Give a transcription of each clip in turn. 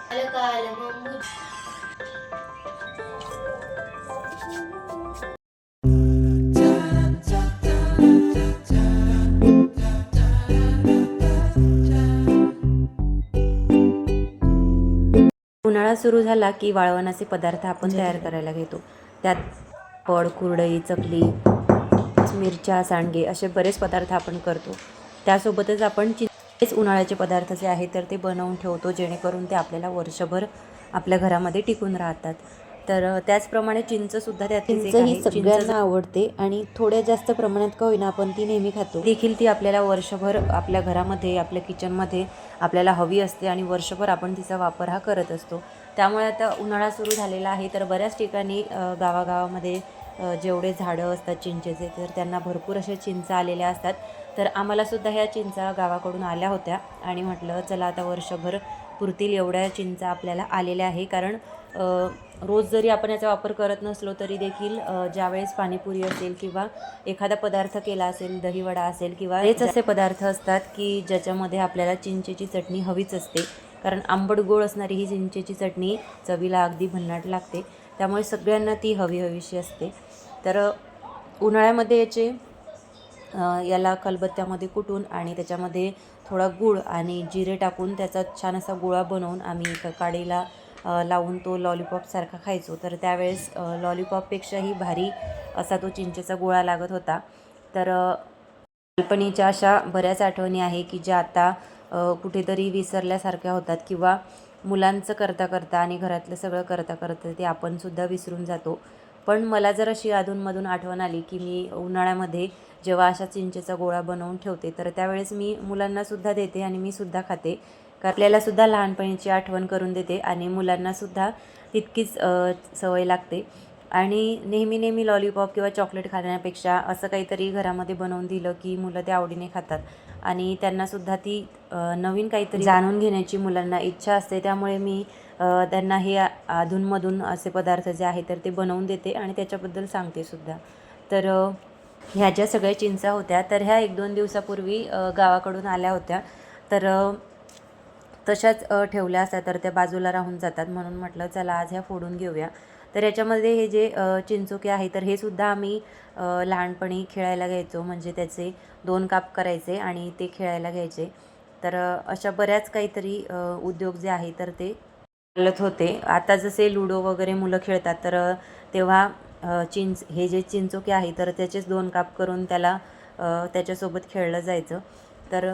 आलं मग उन्हाळा सुरू झाला की वाळवणाचे पदार्थ आपण तयार करायला घेतो. त्यात पड, कुरडई, चकली, मिरच्या, सांडगे असे बरेच पदार्थ आपण करतो. त्यासोबतच आपण हेच उन्हाळ्याचे पदार्थ जे आहे तर ते बनवून ठेवतो, जेणेकरून ते आपल्याला वर्षभर आपल्या घरामध्ये टिकून राहतात. तर त्याचप्रमाणे चिंचसुद्धा त्यातलीच एक आहे. सगळ्यांना आवडते आणि थोड्या जास्त प्रमाणात का होईना आपण ती नेहमी खातो. देखील ती आपल्याला वर्षभर आपल्या घरामध्ये, आपल्या किचनमध्ये आपल्याला हवी असते आणि वर्षभर आपण तिचा वापर हा करत असतो. त्यामुळे आता उन्हाळा सुरू झालेला आहे, तर बऱ्याच ठिकाणी गावागावामध्ये जेवढे झाडं असतात चिंचेचे, तर त्यांना भरपूर अशा चिंचा आलेल्या असतात. तर आम्हालासुद्धा ह्या चिंचा गावाकडून आल्या होत्या आणि म्हटलं चला आता वर्षभर पुरतील एवढ्या चिंचा आपल्याला आलेल्या आहे. कारण रोज जरी आपण याचा वापर करत नसलो तरी देखील ज्यावेळेस पाणीपुरी असेल किंवा एखादा पदार्थ केला असेल, दहीवडा असेल किंवा हेच असे पदार्थ असतात की ज्याच्यामध्ये आपल्याला चिंचेची चटणी हवीच असते. कारण आंबट गोड असणारी ही चिंचेची चटणी चवीला अगदी भन्नाट लागते. त्यामुळे सगळ्यांना ती हवीशी असते. तर उन्हाळ्यामध्ये याला खलबत्त्यामध्ये कुटून आणि त्याच्यामध्ये थोडा गूळ आणि जिरे टाकून त्याचा छान असा गोळा बनवून आम्ही एका काडीला लावून तो लॉलीपॉपसारखा खायचो. तर त्यावेळेस लॉलीपॉपपेक्षाही भारी असा तो चिंचेचा गोळा लागत होता. तर बालपणीच्या अशा बऱ्याच आठवणी आहे की ज्या आता कुठेतरी विसरल्यासारख्या होतात किंवा मुलांचं करता करता आणि घरातलं सगळं करता करता ते आपणसुद्धा विसरून जातो. पण मला जर अशी अधूनमधून आठवण आली की मी उन्हाळ्यामध्ये जेव्हा अशा चिंचेचा गोळा बनवून ठेवते तर त्यावेळेस मी मुलांनासुद्धा देते आणि मी सुद्धा खाते. कारण आपल्यालासुद्धा लहानपणीची आठवण करून देते आणि मुलांनासुद्धा तितकीच सवय लागते. आणि नेहमी नेहमी लॉलीपॉप किंवा चॉकलेट खाण्यापेक्षा असं काहीतरी घरामध्ये बनवून दिलं की मुलं ते आवडीने खातात आणि त्यांनासुद्धा ती नवीन काहीतरी जाणून घेण्याची मुलांना इच्छा असते. त्यामुळे मी त्यांना हे अधूनमधून असे पदार्थ जे आहे तर ते बनवून देते आणि त्याच्याबद्दल सांगते सुद्धा. तर ह्या ज्या सगळ्या चिंचा होत्या तर ह्या 1-2 दिवसापूर्वी गावाकडून आल्या होत्या. तर तशाच ठेवल्या असतात तर त्या बाजूला राहून जातात, म्हणून म्हटलं चला आज ह्या फोडून घेऊया. तर याच्यामध्ये हे जे चिंचोके आहे तर हे सुद्धा आम्ही लहानपणी खेळायला घ्यायचो. म्हणजे त्याचे 2 काप करायचे आणि ते खेळायला घ्यायचे. तर अशा बऱ्याच काहीतरी उद्योग जे आहे तर ते चालत होते. आता जसे लुडो वगैरे मुलं खेळतात तर तेव्हा हे जे चिंचोके आहे तर त्याचेच 2 काप करून त्याला त्याच्यासोबत खेळलं जायचं. तर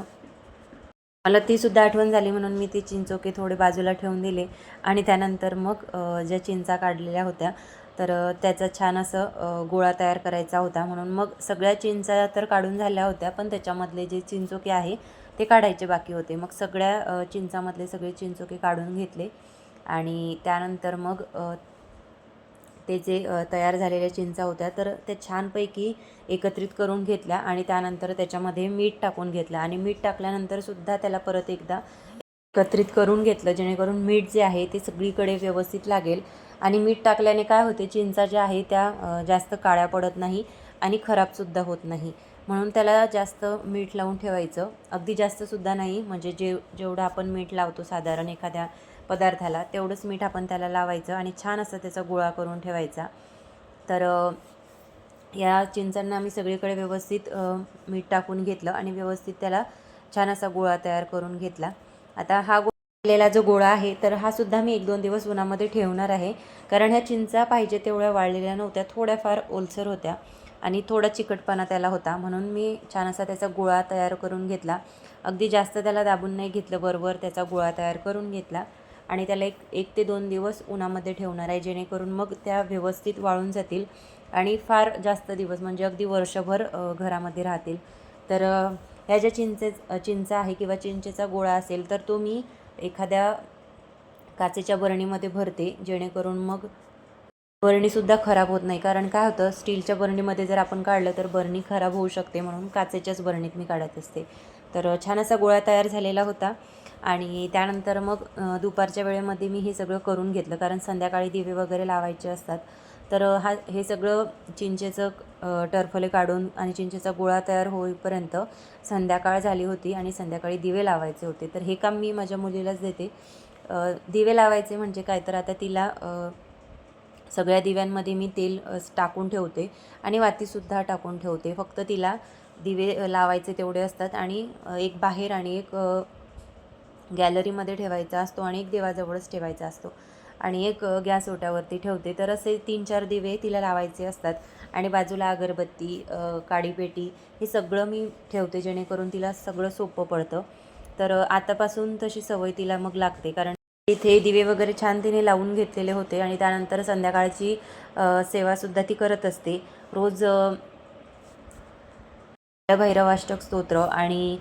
मला तीसुद्धा आठवण झाली म्हणून मी ती चिंचोके थोडे बाजूला ठेवून दिले आणि त्यानंतर मग ज्या चिंचा काढलेल्या होत्या तर त्याचा छान असं गोळा तयार करायचा होता. म्हणून मग सगळ्या चिंचा तर काढून झाल्या होत्या, पण त्याच्यामधले जे चिंचोके आहे ते काढायचे बाकी होते. मग सगळ्या चिंचामधले सगळे चिंचोके काढून घेतले आणि त्यानंतर मग ते जे तयार झालेल्या चिंचा होत्या तर त्या छानपैकी एकत्रित करून घेतल्या आणि त्यानंतर त्याच्यामध्ये मीठ टाकून घेतलं आणि मीठ टाकल्यानंतरसुद्धा त्याला परत एकदा एकत्रित करून घेतलं, जेणेकरून मीठ जे आहे ते सगळीकडे व्यवस्थित लागेल. आणि मीठ टाकल्याने काय होते, चिंचा ज्या आहे त्या जास्त काळ्या पडत नाही आणि खराबसुद्धा होत नाही. म्हणून त्याला जास्त मीठ लावून ठेवायचं. अगदी जास्तसुद्धा नाही, म्हणजे जेवढं आपण मीठ लावतो साधारण एखाद्या पदार्थाला तेवढंच मीठ आपण त्याला लावायचं आणि छान असं त्याचा गोळा करून ठेवायचा. तर या चिंचांना आम्ही सगळीकडे व्यवस्थित मीठ टाकून घेतलं आणि व्यवस्थित त्याला छान असा गोळा तयार करून घेतला. आता हा केलेला जो गोळा आहे तर हा सुद्धा मी 1-2 दिवस उन्हामध्ये ठेवणार आहे. कारण ह्या चिंचा पाहिजे तेवढ्या वाळलेल्या नव्हत्या, थोड्याफार ओलसर होत्या आणि थोडा चिकटपणा त्याला होता. म्हणून मी छान असा त्याचा गोळा तयार करून घेतला. अगदी जास्त त्याला दाबून नाही घेतलं, वरवर त्याचा गोळा तयार करून घेतला आणि त्याला 1 ते 2 दिवस उन्हामध्ये ठेवणार आहे, जेणेकरून मग त्या व्यवस्थित वाळून जातील आणि फार जास्त दिवस म्हणजे अगदी वर्षभर घरामध्ये राहतील. तर ह्या ज्या चिंचा आहे किंवा चिंचेचा गोळा असेल तर तो मी एखाद्या काचेच्या बरणीमध्ये भरते, जेणेकरून मग बरणीसुद्धा खराब होत नाही. कारण काय होतं, स्टीलच्या बरणीमध्ये जर आपण काढलं तर बरणी खराब होऊ शकते, म्हणून काचेच्याच बरणीत मी काढत असते. तर छान असा गोळा तयार झालेला होता आणि त्यानंतर मग दुपारच्या वेळेमध्ये मी हे सगळं करून घेतलं, कारण संध्याकाळी दिवे वगैरे लावायचे असतात. तर हे सगळं चिंचेचं टरफले काढून आणि चिंचेचा गोळा तयार होईपर्यंत संध्याकाळ झाली होती आणि संध्याकाळी दिवे लावायचे होते. तर हे काम मी माझ्या मुलीलाच देते दिवे लावायचे म्हणजे काय, तर आता तिला सगळ्या दिव्यांमध्ये मी तेल टाकून ठेवते आणि वातीसुद्धा टाकून ठेवते. फक्त तिला दिवे लावायचे तेवढे असतात आणि एक बाहेर आणि एक गॅलरीमध्ये ठेवायचा असतो आणि एक देवाजवळच ठेवायचा असतो आणि एक गॅस ओट्यावरती ठेवते. तर असे 3-4 दिवे तिला लावायचे असतात आणि बाजूला अगरबत्ती, काडीपेटी हे सगळं मी ठेवते, जेणेकरून तिला सगळं सोपं पडतं. तर आतापासून तशी सवय तिला मग लागते, कारण इथे दिवे वगैरे छान तिने लावून घेतलेले होते आणि त्यानंतर संध्याकाळची सेवासुद्धा ती करत असते. रोज भैरवाष्टक स्तोत्र आणि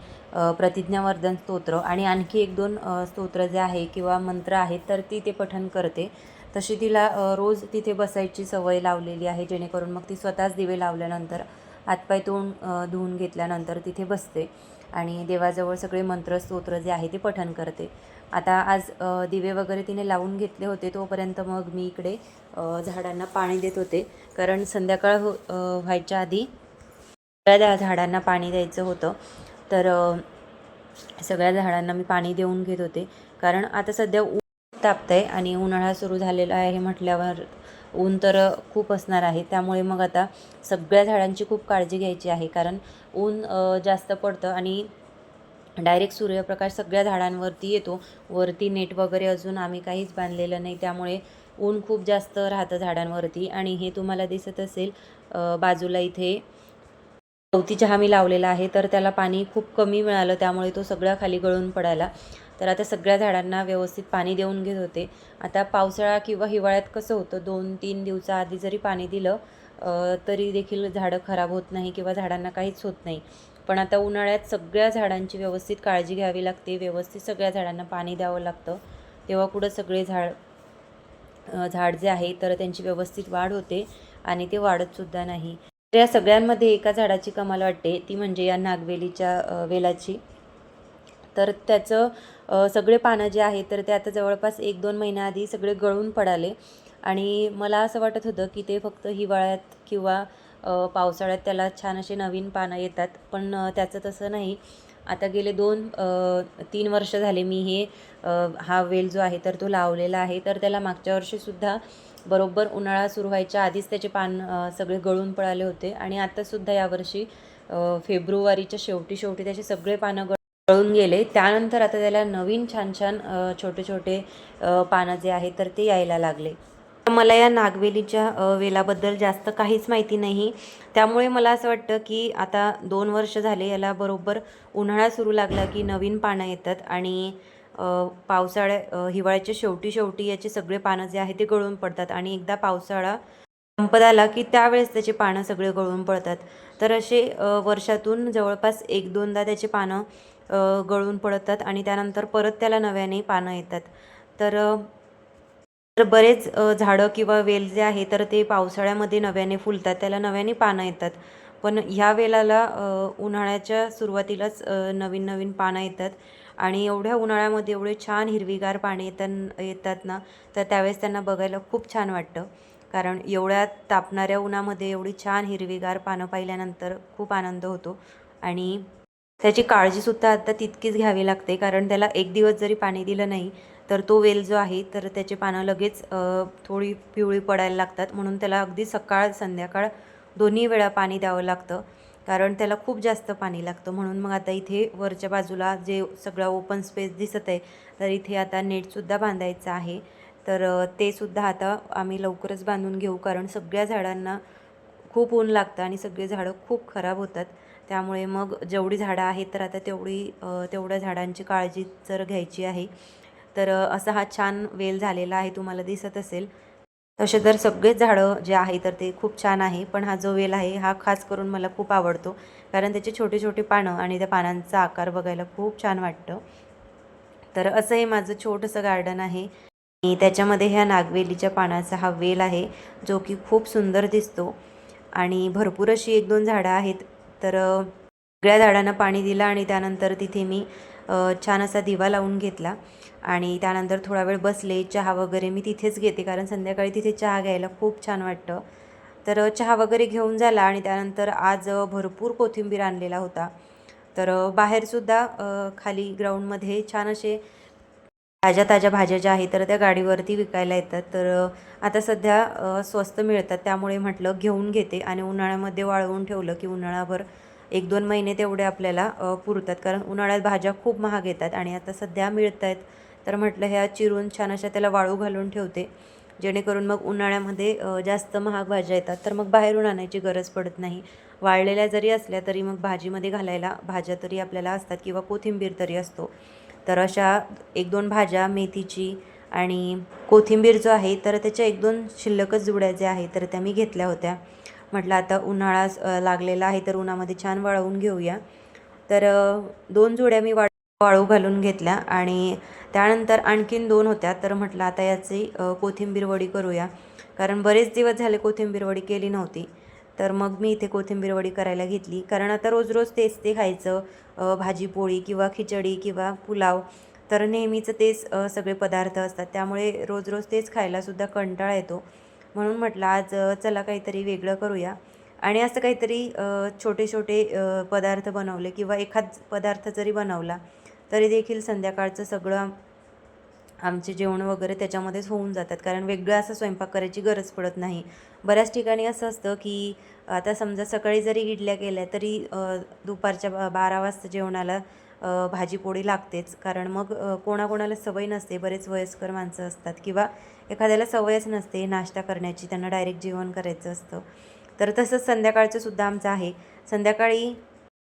प्रतिज्ञावर्धन स्तोत्र आणि आणखी 1-2 स्तोत्र जे आहे किंवा मंत्र आहेत, तर ती ते पठण करते. तशी तिला रोज तिथे बसायची सवय लावलेली आहे, जेणेकरून मग ती स्वतःच दिवे लावल्यानंतर हातपाय तोंड धुवून घेतल्यानंतर तिथे बसते आणि देवाजवळ सगळे मंत्र स्तोत्र जे आहे ते पठण करते. आता आज दिवे वगैरे तिने लावून घेतले होते, तोपर्यंत मग मी इकडे झाडांना पाणी देत होते, कारण संध्याकाळ व्हायच्या आधी सगळ्या झाडांना पाणी द्यायचं होतं. तर सगळ्या झाडांना मी पाणी देऊन घेत होते, कारण आता सध्या ऊन तापतंय आणि उन्हाळा सुरू झालेला आहे म्हटल्यावर ऊन तर खूप असणार आहे. त्यामुळे मग आता सगळ्या झाडांची खूप काळजी घ्यायची आहे, कारण ऊन जास्त पडतं आणि डायरेक्ट सूर्यप्रकाश सगळ्या झाडांवरती येतो. वरती नेट वगैरे अजून आम्ही काहीच बांधलेलं नाही, त्यामुळे ऊन खूप जास्त राहतं झाडांवरती. आणि हे तुम्हाला दिसत असेल बाजूला इथे गवती चहा मी लावलेला आहे, तर त्याला पाणी खूप कमी मिळालं, त्यामुळे तो सगळा खाली गळून पडायला. तर आता सगळ्या झाडांना व्यवस्थित पाणी देऊन घेत होते. आता पावसाळा किंवा हिवाळ्यात कसं होतं, 2-3 दिवसाआधी जरी पाणी दिलं तरी देखील झाडं खराब होत नाही किंवा झाडांना काहीच होत नाही. पण आता उन्हाळ्यात सगळ्या झाडांची व्यवस्थित काळजी घ्यावी लागते, व्यवस्थित सगळ्या झाडांना पाणी द्यावं लागतं. तेव्हा कुठं सगळे झाड जे आहे तर त्यांची व्यवस्थित वाढ होते आणि ते वाढतसुद्धा नाही. तर या सगळ्यांमध्ये एका झाडाची कमाल वाटते, ती म्हणजे या नागवेलीच्या वेलाची. तर त्याचं सगळे पानं जे आहेत तर ते आता जवळपास 1-2 महिन्याआधी सगळे गळून पडाले आणि मला असं वाटत होतं की ते फक्त हिवाळ्यात किंवा पावसाळ्यात त्याला छान असे नवीन पानं येतात, पण त्याचं तसं नाही. आता गेले 2-3 वर्ष झाले मी हा वेल जो आहे तर तो लावलेला आहे. तर त्याला मागच्या वर्षीसुद्धा बरोबर उन्हाळा सुरू व्हायच्या आधीच त्याचे पान सगळे गळून पडाले होते आणि आत्तासुद्धा यावर्षी फेब्रुवारीच्या शेवटी त्याचे सगळे पानं गळून गेले. त्यानंतर आता त्याला नवीन छान छान छोटे छोटे पानं जे आहेत तर ते यायला लागले. मला या नागवेलीच्या वेलाबद्दल जास्त काहीच माहिती नाही, त्यामुळे मला असं वाटतं की आता 2 वर्ष झाले याला, बरोबर उन्हाळा सुरू लागला की नवीन पानं येतात आणि हिवाळ्याच्या शेवटी याचे सगळे पानं जे आहे ते गळून पडतात आणि एकदा पावसाळा संपत आला की त्यावेळेस त्याचे पानं सगळे गळून पडतात. तर असे वर्षातून जवळपास 1-2दा त्याचे पानं गळून पडतात आणि त्यानंतर परत त्याला नव्याने पानं येतात. तर बरेच झाडं किंवा वेल जे आहे तर ते पावसाळ्यामध्ये नव्याने फुलतात, त्याला नव्याने पानं येतात. पण ह्या वेलाला उन्हाळ्याच्या सुरुवातीलाच नवीन पानं येतात आणि एवढ्या उन्हाळ्यामध्ये एवढे छान हिरवीगार पाने येतात ना, तर त्यावेळेस त्यांना बघायला खूप छान वाटतं. कारण एवढ्या तापणाऱ्या उन्हामध्ये एवढी छान हिरवीगार पानं पाहिल्यानंतर खूप आनंद होतो आणि त्याची काळजीसुद्धा आता तितकीच घ्यावी लागते, कारण त्याला 1 दिवस जरी पाणी दिलं नाही तर तो वेल जो आहे तर त्याची पानं लगेच थोडी पिवळी पडायला लागतात. म्हणून त्याला अगदी सकाळ संध्याकाळ दोन्ही वेळा पाणी द्यावं लागतं, कारण त्याला खूप जास्त पाणी लागतं. म्हणून मग आता इथे वरच्या बाजूला जे सगळा ओपन स्पेस दिसत आहे तर इथे आता नेटसुद्धा बांधायचं आहे. तर ते सुद्धा आता आम्ही लवकरच बांधून घेऊ, कारण सगळ्या झाडांना खूप ऊन लागतं आणि सगळी झाडं खूप खराब होतात. त्यामुळे मग जेवढी झाडं आहेत तर आता तेवढ्या झाडांची काळजी जर घ्यायची आहे. तर असा हा छान वेल झालेला आहे, तुम्हाला दिसत असेल. तसे तर सगळेच झाडं जे आहे तर ते खूप छान आहे, पण हा जो वेल आहे हा खास करून मला खूप आवडतो, कारण त्याचे छोटे छोटे पानं आणि त्या पानांचा आकार बघायला खूप छान वाटतं. तर असं हे माझं छोटंसं गार्डन आहे आणि त्याच्यामध्ये ह्या नागवेलीच्या पानाचा हा वेल आहे, जो की खूप सुंदर दिसतो आणि भरपूर अशी 1-2 झाडं आहेत. तर सगळ्या झाडांना पाणी दिलं आणि त्यानंतर तिथे मी छान असा दिवा लावून घेतला आणि त्यानंतर थोडा वेळ बसले. चहा वगैरे मी तिथेच घेते, कारण संध्याकाळी तिथे चहा घ्यायला खूप छान वाटतं. तर चहा वगैरे घेऊन झाला आणि त्यानंतर आज भरपूर कोथिंबीर आणलेला होता. तर बाहेरसुद्धा खाली ग्राउंडमध्ये छान असे ताज्या भाज्या ज्या आहेत तर त्या गाडीवरती विकायला येतात. तर आता सध्या स्वस्त मिळतात, त्यामुळे म्हटलं घेऊन घेते आणि उन्हाळ्यामध्ये वाळवून ठेवलं की उन्हाळाभर 1-2 महिने तेवढे आपल्याला पुरतात. कारण उन्हाळ्यात भाज्या खूप महाग येतात आणि आता सध्या मिळत आहेत. तर म्हटलं ह्या चिरून छान अशा त्याला वाळू घालून ठेवते, जेणेकरून मग उन्हाळ्यामध्ये जास्त महाग भाज्या येतात तर मग बाहेरून आणायची गरज पडत नाही. वाळलेल्या जरी असल्या तरी मग भाजीमध्ये घालायला भाज्या तरी आपल्याला असतात किंवा कोथिंबीर तरी असतो. तर अशा 1-2 भाज्या मेथीची आणि कोथिंबीर जो आहे तर त्याच्या 1-2 शिल्लकच जुड्या ज्या आहेत तर त्या मी घेतल्या होत्या. म्हटलं आता उन्हाळा लागलेला आहे तर उन्हामध्ये छान वाळवून घेऊया. तर 2 जुड्या मी वाळू घालून घेतल्या आणि त्यानंतर आणखीन 2 होत्या. तर म्हटलं आता याची कोथिंबीर वडी करूया, कारण बरेच दिवस झाले कोथिंबीर वडी केली नव्हती. तर मग मी इथे कोथिंबीर वडी करायला घेतली, कारण आता रोज रोज तेच ते खायचं, भाजी पोळी किंवा खिचडी किंवा पुलाव, तर नेहमीचं तेच सगळे पदार्थ असतात, त्यामुळे रोज रोज तेच खायलासुद्धा कंटाळा येतो. म्हणून म्हटलं आज चला काहीतरी वेगळं करूया आणि असं काहीतरी छोटे छोटे पदार्थ बनवले किंवा एखाद पदार्थ जरी बनवला तरी देखील संध्याकाळचं सगळं आमचे जेवण वगैरे त्याच्यामध्येच होऊन जातात, कारण वेगळं असं स्वयंपाक करायची गरज पडत नाही. बऱ्याच ठिकाणी असं असतं की आता समजा सकाळी जरी इडल्या केल्या तरी दुपारच्या 12 वाजता जेवणाला भाजी पोळी लागतेच, कारण मग कोणाकोणाला सवय नसते, बरेच वयस्कर माणसं असतात किंवा एखाद्याला सवयच नसते नाश्ता करण्याची, त्यांना डायरेक्ट जेवण करायचं असतं. तर तसंच संध्याकाळचं सुद्धा आमचं आहे. संध्याकाळी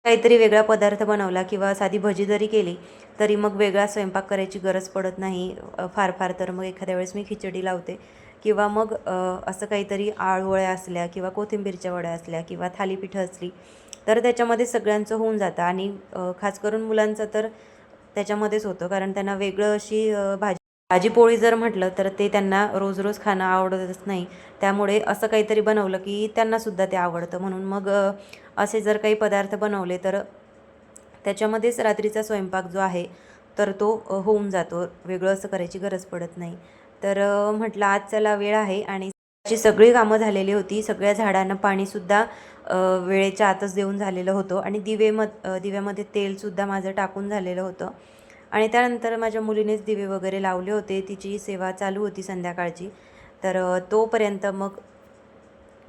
काहीतरी वेगळा पदार्थ बनवला किंवा साधी भजी जरी केली तरी मग वेगळा स्वयंपाक करायची गरज पडत नाही. फार फार तर मग एखाद्या वेळेस मी खिचडी लावते किंवा मग असं काहीतरी आळूवळ्या असल्या किंवा कोथिंबीरच्या वड्या असल्या किंवा थालीपीठं असली तर त्याच्यामध्ये सगळ्यांचं होऊन जातं आणि खास करून मुलांचं तर त्याच्यामध्येच होतं, कारण त्यांना वेगळं अशी भाजी पोळी जर म्हटलं तर ते त्यांना रोज रोज खाणं आवडतच नाही. त्यामुळे असं काहीतरी बनवलं की त्यांनासुद्धा ते आवडतं. म्हणून मग असे जर काही पदार्थ बनवले तर त्याच्यामध्येच रात्रीचा स्वयंपाक जो आहे तर तो होऊन जातो, वेगळं असं करायची गरज पडत नाही. तर म्हटलं आज चला वेळ आहे आणि अशी सगळी कामं झालेली होती. सगळ्या झाडांना पाणीसुद्धा वेळेच्या आतच देऊन झालेलं होतं आणि दिव्यामध्ये तेलसुद्धा माझं टाकून झालेलं होतं आणि त्यानंतर माझ्या मुलीनेच दिवे वगैरे लावले होते, तिची सेवा चालू होती संध्याकाळची. तर तोपर्यंत मग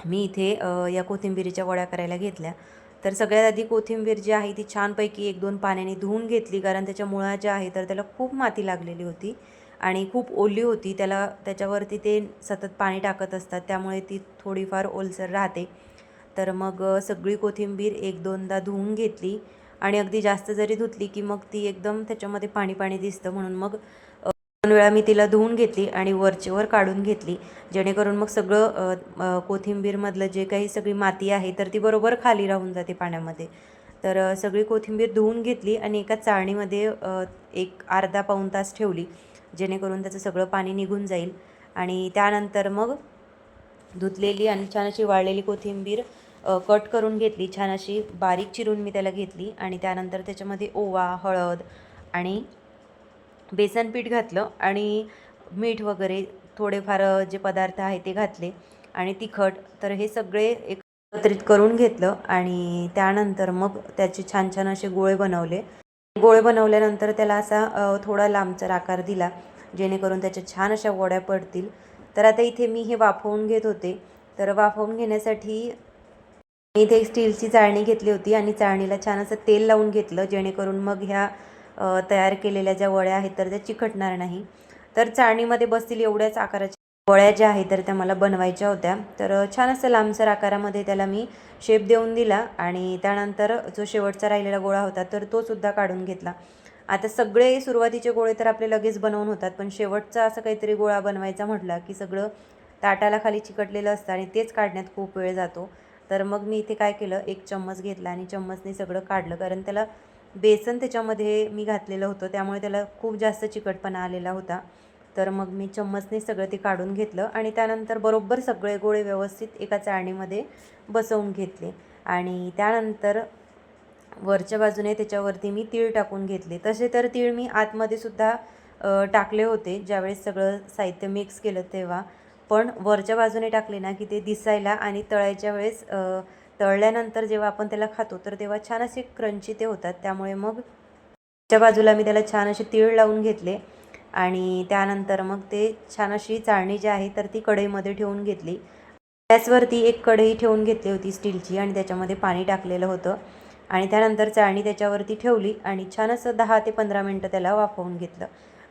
मी इथे या कोथिंबिरीच्या वड्या करायला घेतल्या. तर सगळ्यात आधी कोथिंबीर जी आहे ती छानपैकी 1-2 पाण्याने धुवून घेतली, कारण त्याच्या मुळा ज्या आहे तर त्याला खूप माती लागलेली होती आणि खूप ओली होती. त्याच्यावरती ते सतत पाणी टाकत असतात, त्यामुळे ती थोडीफार ओलसर राहते. तर मग सगळी कोथिंबीर 1-2दा धुवून घेतली आणि अगदी जास्त जरी धुतली की मग ती एकदम त्याच्यामध्ये पाणी पाणी दिसतं, म्हणून मग 2 वेळा मी तिला धुवून घेतली आणि वरचेवर काढून घेतली, जेणेकरून मग सगळं कोथिंबीरमधलं जे काही सगळी माती आहे तर ती बरोबर खाली राहून जाते पाण्यामध्ये. तर सगळी कोथिंबीर धुवून घेतली आणि एका चाळणीमध्ये एक अर्धा पाऊण तास ठेवली, जेणेकरून त्याचं सगळं पाणी निघून जाईल. आणि त्यानंतर मग धुतलेली आणि छान अशी वाळलेली कोथिंबीर कट करून घेतली, छान अशी बारीक चिरून मी त्याला घेतली आणि त्यानंतर त्याच्यामध्ये ओवा, हळद आणि बेसन पीठ घातलं आणि मीठ वगैरे थोडेफार जे पदार्थ आहे ते घातले आणि तिखट. तर हे सगळे एकत्रित करून घेतलं आणि त्यानंतर मग त्याचे छान छान असे गोळे बनवले. गोळे बनवल्यानंतर त्याला असा थोडा लांबचर आकार दिला, जेणेकरून त्याच्या छान अशा वड्या पडतील. तर आता इथे मी हे वाफवून घेत होते. तर वाफवून घेण्यासाठी मी इथे एक स्टीलची चाळणी घेतली होती आणि चाळणीला छान असं तेल लावून घेतलं, जेणेकरून मग ह्या तयार केलेल्या ज्या वड्या आहेत तर त्या चिकटणार नाही. तर चाळणीमध्ये बसतील एवढ्याच आकाराच्या वड्या ज्या आहेत तर त्या मला बनवायच्या होत्या. तर छान असं लांबसर आकारामध्ये त्याला मी शेप देऊन दिला आणि त्यानंतर जो शेवटचा राहिलेला गोळा होता तर तो सुद्धा काढून घेतला. आता सगळे सुरुवातीचे गोळे तर आपले लगेच बनवून होतात, पण शेवटचा असं काहीतरी गोळा बनवायचा म्हटला की सगळं ताटाला खाली चिकटलेलं असतं आणि तेच काढण्यात खूप वेळ जातो. तर मग मी इथे काय केलं, एक चम्मच घेतला आणि चम्मचने सगळं काढलं, कारण त्याला बेसन त्याच्यामध्ये मी घातलेलं होतं, त्यामुळे त्याला खूप जास्त चिकटपणा आलेला होता. तर मग मी चम्मचने सगळं ते काढून घेतलं आणि त्यानंतर बरोबर सगळे गोळे व्यवस्थित एका चाळणीमध्ये बसवून घेतले आणि त्यानंतर वरच्या बाजूने त्याच्यावरती मी तीळ टाकून घेतले. तसे तर तीळ मी आतमध्ये सुद्धा टाकले होते, ज्यावेळेस सगळं साहित्य मिक्स केलं तेव्हा. पण वरच्या बाजूने टाकले ना की ते दिसायला आणि तळायच्या वेळेस तळल्यानंतर जेव्हा आपण त्याला खातो तर तेव्हा छान असे क्रंची ते होतात. त्यामुळे मग त्या बाजूला मी त्याला छान असे तीळ लावून घेतले आणि त्यानंतर मग ते छान अशी चाळणी जी आहे तर ती कढईमध्ये ठेवून घेतली. गॅसवरती एक कढई ठेवून घेतली होती स्टीलची आणि त्याच्यामध्ये पाणी टाकलेलं होतं आणि त्यानंतर चाळणी त्याच्यावरती ठेवली आणि छान असं 10 ते 15 मिनटं त्याला वाफवून घेतलं.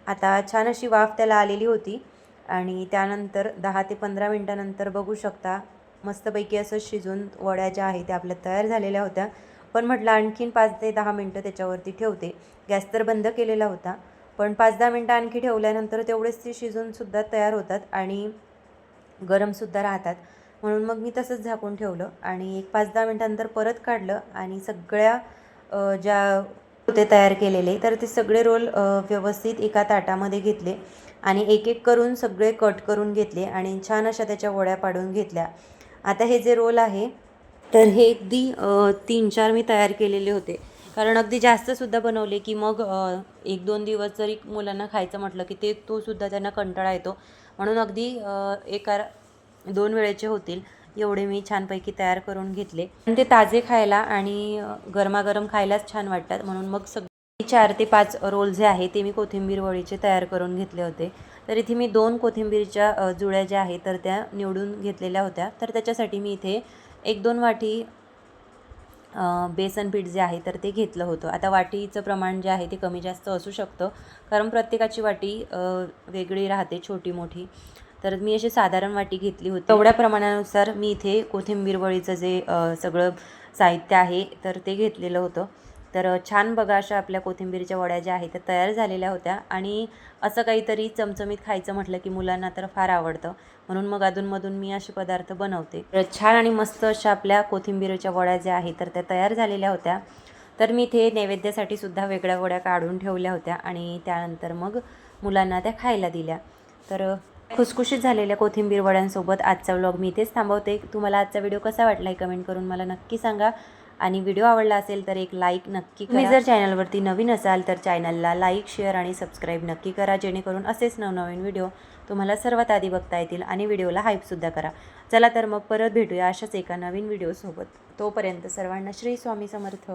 आता छान अशी वाफ त्याला आलेली होती आणि त्यानंतर 10 ते 15 मिनटानंतर बघू शकता मस्तपैकी असं शिजून वड्या ज्या आहेत त्या आपल्या तयार झालेल्या होत्या. पण म्हटलं आणखीन 5 ते 10 मिनटं त्याच्यावरती ठेवते. गॅस तर बंद केलेला होता, पण 5-10 मिनटं आणखी ठेवल्यानंतर तेवढेच ते शिजूनसुद्धा तयार होतात आणि गरमसुद्धा राहतात. म्हणून मग मी तसंच झाकून ठेवलं आणि एक 5-10 मिनटानंतर परत काढलं आणि सगळ्या ज्या होते तयार केलेले तर ते सगळे रोल व्यवस्थित एका ताटामध्ये घेतले आणि एक एक करून सगळे कट करून घेतले आणि छान अशा त्याच्या वड्या पाडून घेतल्या. आता हे जे रोल आहे तर हे अगदी 3-4 मी तयार केलेले होते. कारण अगदी जास्तसुद्धा बनवले की मग 1-2 दिवस जरी मुलांना खायचं म्हटलं की तोसुद्धा त्यांना कंटाळा येतो. म्हणून अगदी एका 2 वेळेचे होतील एवढे मी छानपैकी तयार करून घेतले. आणि ते ताजे खायला आणि गरमागरम खायलाच छान वाटतात. म्हणून मग सगळे 4 ते 5 रोल जे आहे ते मी कोथिंबीर वडीचे तयार करून घेतले होते. तर इथे मी 2 कोथिंबीरच्या जुळ्या ज्या आहेत तर त्या निवडून घेतलेल्या होत्या. तर त्याच्यासाठी मी इथे 1-2 वाटी बेसन पीठ जे आहे तर ते घेतलं होतं. आता वाटीचं प्रमाण जे आहे ते कमी जास्त असू शकतं कारण प्रत्येकाची वाटी वेगळी राहते, छोटी मोठी. तर मी अशी साधारण वाटी घेतली होती. तेवढ्या प्रमाणानुसार मी इथे कोथिंबीर वडीचं जे सगळं साहित्य आहे तर ते घेतलेलं होतं. तर छान बघा अशा आपल्या कोथिंबीरच्या वड्या ज्या आहेत त्या तयार झालेल्या होत्या आणि असं काहीतरी चमचमीत खायचं म्हटलं की मुलांना तर फार आवडतं. म्हणून मग अधूनमधून मी असे पदार्थ बनवते. तर छान आणि मस्त अशा आपल्या कोथिंबीरच्या वड्या ज्या आहेत तर त्या तयार झालेल्या होत्या. तर मी इथे नैवेद्यासाठी सुद्धा वेगळ्या वड्या काढून ठेवल्या होत्या आणि त्यानंतर मग मुलांना त्या खायला दिल्या. तर खुसखुशीत झालेल्या कोथिंबीर वड्यांसोबत आजचा व्लॉग मी इथेच थांबवते. तुम्हाला आजचा व्हिडिओ कसा वाटला हे कमेंट करून मला नक्की सांगा आणि व्हिडिओ आवडला असेल तर एक लाईक नक्की करा. तुम्ही जर चॅनलवरती नवीन असाल तर चॅनलला लाईक, शेअर आणि सबस्क्राईब नक्की करा जेणेकरून असेच नवनवीन व्हिडिओ तुम्हाला सर्वात आधी बघता येतील आणि व्हिडिओला हाईपसुद्धा करा. चला तर मग परत भेटूया अशाच एका नवीन व्हिडिओसोबत. तोपर्यंत सर्वांना श्री स्वामी समर्थ.